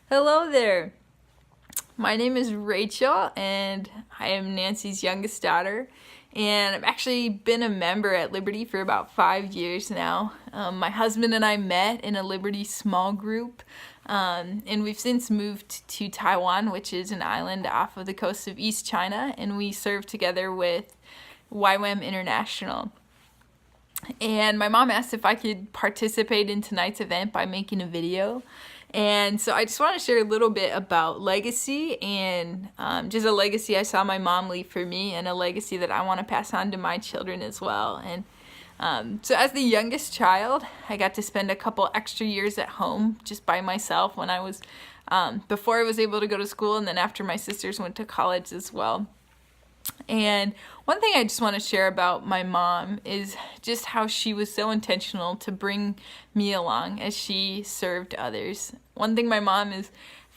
Hello there. My name is Rachel and I am Nancy's youngest daughter, and I've actually been a member at Liberty for about 5 years now. My husband and I met in a Liberty small group, and we've since moved to Taiwan, which is an island off of the coast of East China, and we serve together with YWAM International. And my mom asked if I could participate in tonight's event by making a video. And so I just want to share a little bit about legacy and just a legacy I saw my mom leave for me, and a legacy that I want to pass on to my children as well. And so as the youngest child, I got to spend a couple extra years at home just by myself when I was, before I was able to go to school, and then after my sisters went to college as well. And one thing I just want to share about my mom is just how she was so intentional to bring me along as she served others. One thing my mom is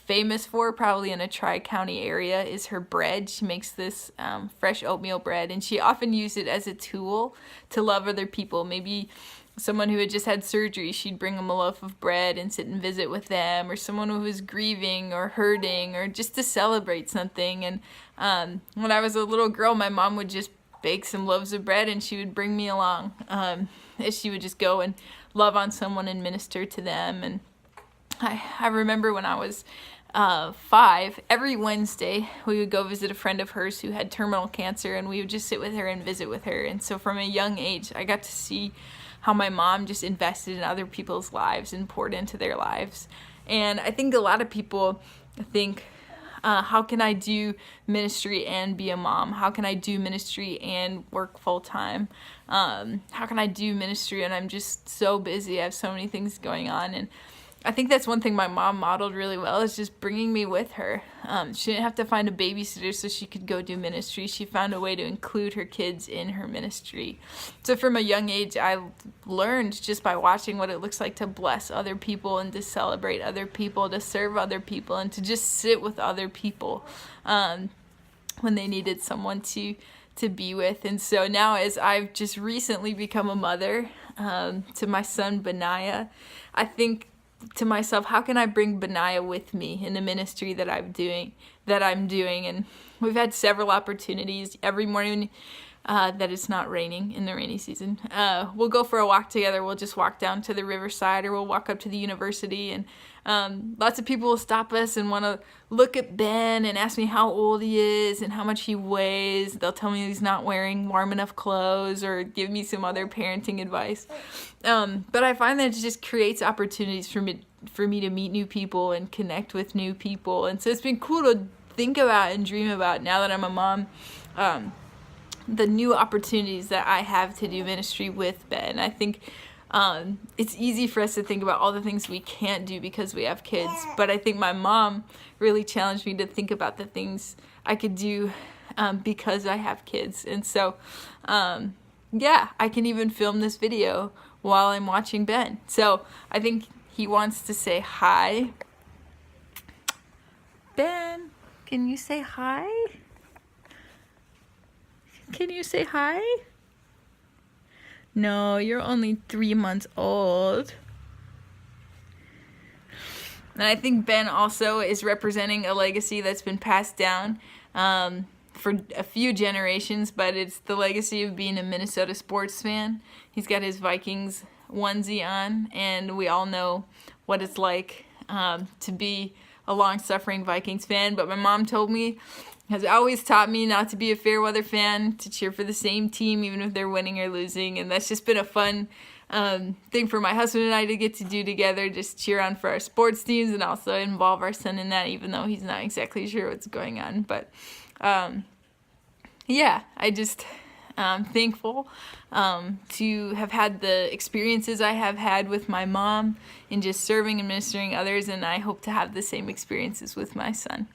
famous for, probably in a Tri-County area, is her bread. She makes this fresh oatmeal bread, and she often used it as a tool to love other people. Maybe someone who had just had surgery, she'd bring them a loaf of bread and sit and visit with them, or someone who was grieving or hurting, or just to celebrate something. And when I was a little girl, my mom would just bake some loaves of bread and she would bring me along, as she would just go and love on someone and minister to them. And I remember when I was 5, every Wednesday we would go visit a friend of hers who had terminal cancer, and we would just sit with her and visit with her. And so from a young age, I got to see how my mom just invested in other people's lives and poured into their lives. And I think a lot of people think, how can I do ministry and be a mom? How can I do ministry and work full-time? How can I do ministry and I'm just so busy, I have so many things going on? And I think that's one thing my mom modeled really well, is just bringing me with her. She didn't have to find a babysitter so she could go do ministry. She found a way to include her kids in her ministry. So from a young age, I learned just by watching what it looks like to bless other people and to celebrate other people, to serve other people, and to just sit with other people when they needed someone to be with. And so now, as I've just recently become a mother to my son Benaiah, I think to myself, how can I bring Benaiah with me in the ministry that I'm doing? And we've had several opportunities. Every morning that it's not raining in the rainy season, we'll go for a walk together. We'll just walk down to the riverside, or we'll walk up to the university, and lots of people will stop us and want to look at Ben and ask me how old he is and how much he weighs. They'll tell me he's not wearing warm enough clothes, or give me some other parenting advice. But I find that it just creates opportunities for me to meet new people and connect with new people. And so it's been cool to think about and dream about, now that I'm a mom, the new opportunities that I have to do ministry with Ben. I think it's easy for us to think about all the things we can't do because we have kids, but I think my mom really challenged me to think about the things I could do because I have kids. And so yeah, I can even film this video while I'm watching Ben. So I think he wants to say hi. Ben, can you say hi? Can you say hi? No, you're only 3 months old. And I think Ben also is representing a legacy that's been passed down for a few generations, but it's the legacy of being a Minnesota sports fan. He's got his Vikings onesie on, and we all know what it's like to be a long-suffering Vikings fan. But my mom has always taught me not to be a fair weather fan, to cheer for the same team even if they're winning or losing. And that's just been a fun thing for my husband and I to get to do together, just cheer on for our sports teams and also involve our son in that, even though he's not exactly sure what's going on. But yeah, I just thankful to have had the experiences I have had with my mom in just serving and ministering others, and I hope to have the same experiences with my son.